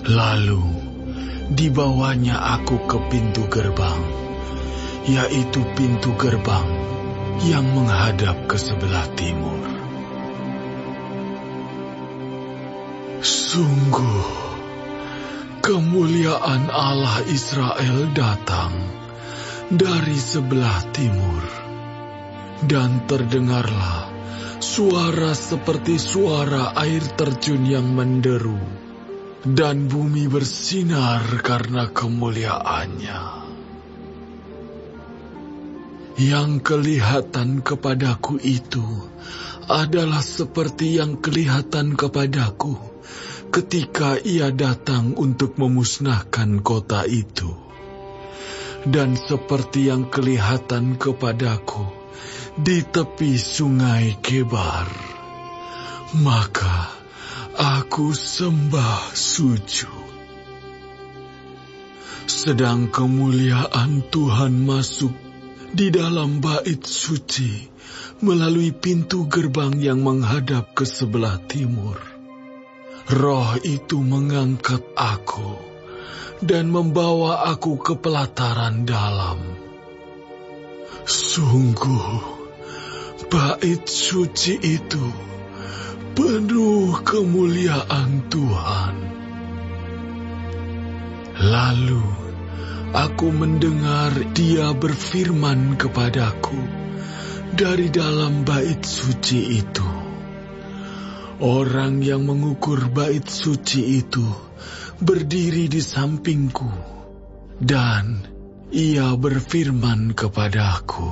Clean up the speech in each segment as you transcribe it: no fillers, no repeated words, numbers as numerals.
Lalu dibawanya aku ke pintu gerbang, yaitu pintu gerbang yang menghadap ke sebelah timur. Sungguh, kemuliaan Allah Israel datang dari sebelah timur, dan terdengarlah suara seperti suara air terjun yang menderu, dan bumi bersinar karena kemuliaannya. Yang kelihatan kepadaku itu adalah seperti yang kelihatan kepadaku ketika ia datang untuk memusnahkan kota itu, dan seperti yang kelihatan kepadaku di tepi sungai Kebar. Maka aku sembah sujud. Sedang kemuliaan Tuhan masuk di dalam bait suci melalui pintu gerbang yang menghadap ke sebelah timur. Roh itu mengangkat aku dan membawa aku ke pelataran dalam. Sungguh, bait suci itu penuh kemuliaan Tuhan. Lalu aku mendengar Dia berfirman kepadaku dari dalam bait suci itu. Orang yang mengukur bait suci itu berdiri di sampingku, dan ia berfirman kepadaku,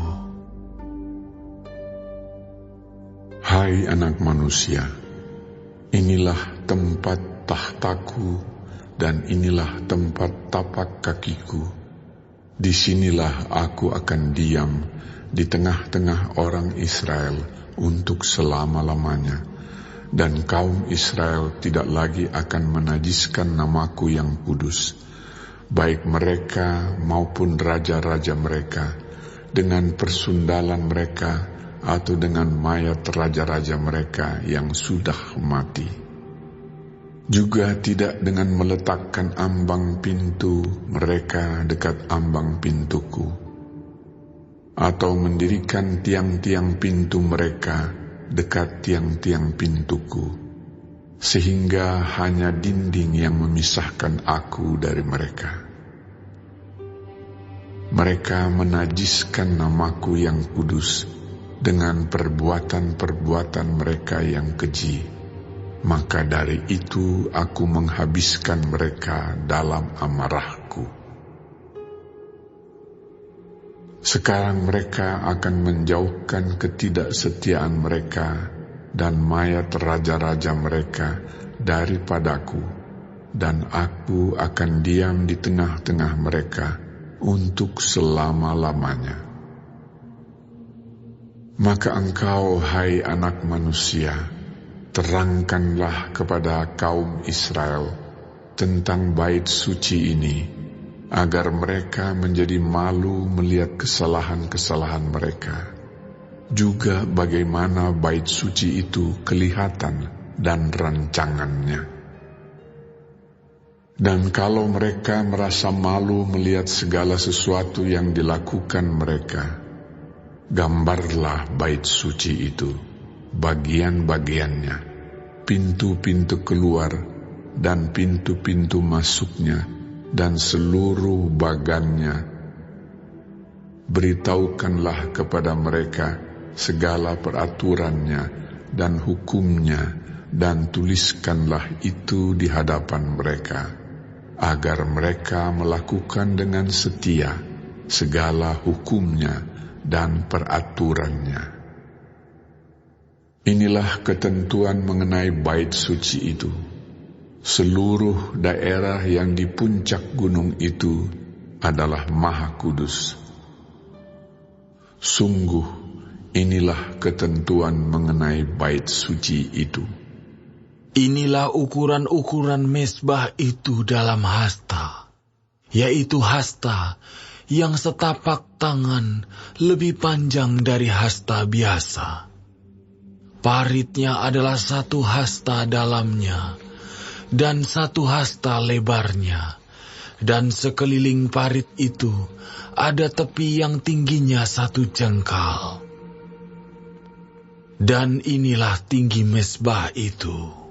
Hai anak manusia, inilah tempat tahtaku dan inilah tempat tapak kakiku. Disinilah aku akan diam di tengah-tengah orang Israel untuk selama-lamanya. Dan kaum Israel tidak lagi akan menajiskan namaku yang kudus, baik mereka maupun raja-raja mereka, dengan persundalan mereka atau dengan mayat raja-raja mereka yang sudah mati. Juga tidak dengan meletakkan ambang pintu mereka dekat ambang pintuku, atau mendirikan tiang-tiang pintu mereka dekat tiang-tiang pintuku, sehingga hanya dinding yang memisahkan aku dari mereka. Mereka menajiskan namaku yang kudus dengan perbuatan-perbuatan mereka yang keji. Maka dari itu aku menghabiskan mereka dalam amarahku. Sekarang mereka akan menjauhkan ketidaksetiaan mereka dan mayat raja-raja mereka daripadaku, dan aku akan diam di tengah-tengah mereka untuk selama-lamanya. Maka engkau, hai anak manusia, terangkanlah kepada kaum Israel tentang bait suci ini, agar mereka menjadi malu melihat kesalahan-kesalahan mereka, juga bagaimana bait suci itu kelihatan dan rancangannya. Dan kalau mereka merasa malu melihat segala sesuatu yang dilakukan mereka, gambarlah bait suci itu, bagian-bagiannya, pintu-pintu keluar dan pintu-pintu masuknya, dan seluruh bagannya. Beritahukanlah kepada mereka segala peraturannya dan hukumnya, dan tuliskanlah itu di hadapan mereka, agar mereka melakukan dengan setia segala hukumnya dan peraturannya. Inilah ketentuan mengenai bait suci itu. Seluruh daerah yang di puncak gunung itu adalah maha kudus. Sungguh, inilah ketentuan mengenai bait suci itu. Inilah ukuran-ukuran mezbah itu dalam hasta, yaitu hasta yang setapak tangan lebih panjang dari hasta biasa. Paritnya adalah satu hasta dalamnya, dan 1 hasta lebarnya, dan sekeliling parit itu ada tepi yang tingginya 1 jengkal. Dan inilah tinggi mezbah itu.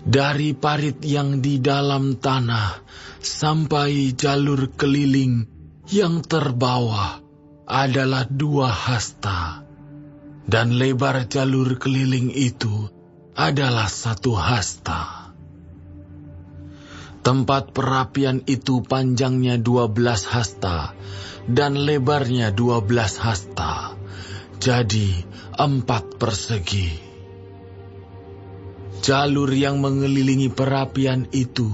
Dari parit yang di dalam tanah sampai jalur keliling yang terbawah adalah 2 hasta, dan lebar jalur keliling itu adalah 1 hasta. Tempat perapian itu panjangnya 12 hasta dan lebarnya 12 hasta, jadi 4 persegi. Jalur yang mengelilingi perapian itu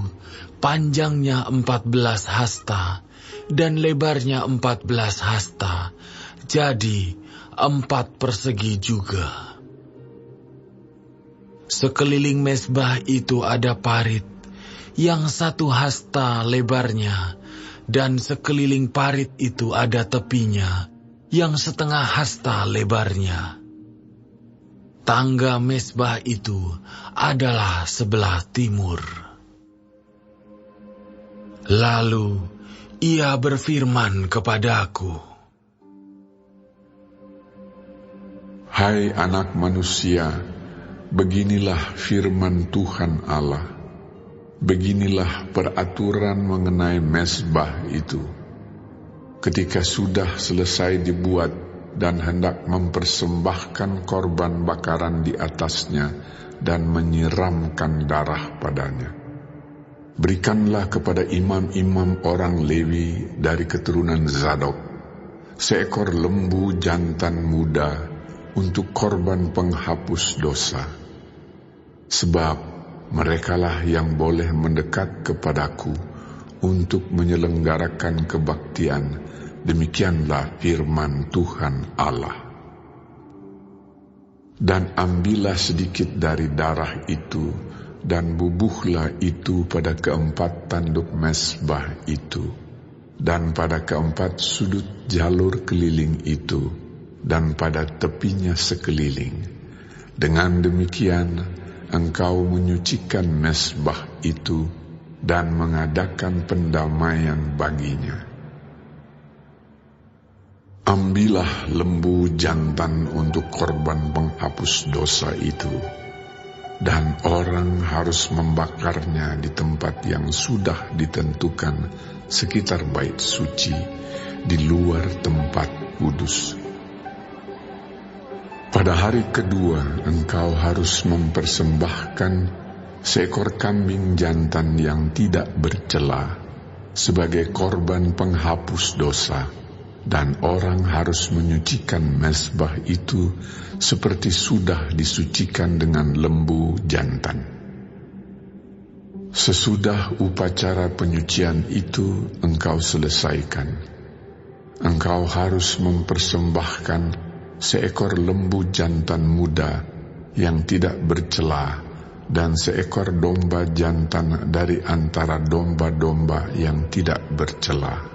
panjangnya 14 hasta dan lebarnya 14 hasta, jadi 4 persegi juga. Sekeliling mezbah itu ada parit yang 1 hasta lebarnya, dan sekeliling parit itu ada tepinya yang 1/2 hasta lebarnya. Tangga mezbah itu adalah sebelah timur. Lalu ia berfirman kepadaku, Hai anak manusia, beginilah firman Tuhan Allah. Beginilah peraturan mengenai mezbah itu. Ketika sudah selesai dibuat dan hendak mempersembahkan korban bakaran di atasnya dan menyiramkan darah padanya, berikanlah kepada imam-imam orang Lewi dari keturunan Zadok seekor lembu jantan muda untuk korban penghapus dosa. Sebab merekalah yang boleh mendekat kepadaku untuk menyelenggarakan kebaktian. Demikianlah firman Tuhan Allah. Dan ambillah sedikit dari darah itu, dan bubuhlah itu pada 4 tanduk mezbah itu, dan pada 4 sudut jalur keliling itu, dan pada tepinya sekeliling. Dengan demikian, engkau menyucikan mezbah itu dan mengadakan pendamaian baginya. Ambillah lembu jantan untuk korban penghapus dosa itu, dan orang harus membakarnya di tempat yang sudah ditentukan sekitar bait suci, di luar tempat kudus. Pada hari kedua engkau harus mempersembahkan seekor kambing jantan yang tidak bercela sebagai korban penghapus dosa, dan orang harus menyucikan mezbah itu seperti sudah disucikan dengan lembu jantan. Sesudah upacara penyucian itu engkau selesaikan, engkau harus mempersembahkan seekor lembu jantan muda yang tidak bercela dan seekor domba jantan dari antara domba-domba yang tidak bercela.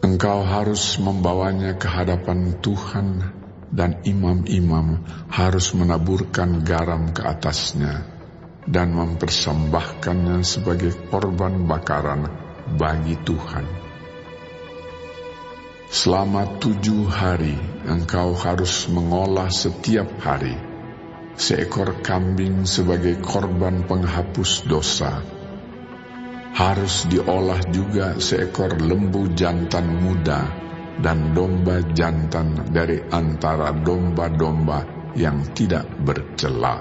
Engkau harus membawanya ke hadapan Tuhan, dan imam-imam harus menaburkan garam ke atasnya dan mempersembahkannya sebagai korban bakaran bagi Tuhan. Selama 7 hari engkau harus mengolah setiap hari seekor kambing sebagai korban penghapus dosa. Harus diolah juga seekor lembu jantan muda dan domba jantan dari antara domba-domba yang tidak bercela.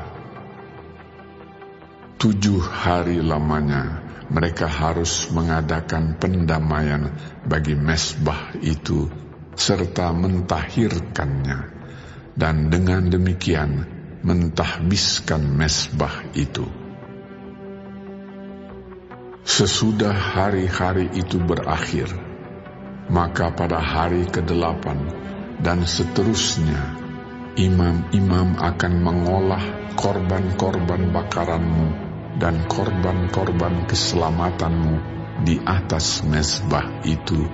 7 hari lamanya mereka harus mengadakan pendamaian bagi mezbah itu serta mentahirkannya, dan dengan demikian mentahbiskan mezbah itu. Sesudah hari-hari itu berakhir, maka pada hari ke-8 dan seterusnya, imam-imam akan mengolah korban-korban bakaranmu dan korban-korban keselamatanmu di atas mezbah itu,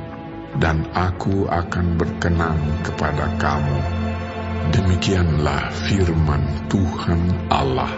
dan aku akan berkenan kepada kamu. Demikianlah firman Tuhan Allah.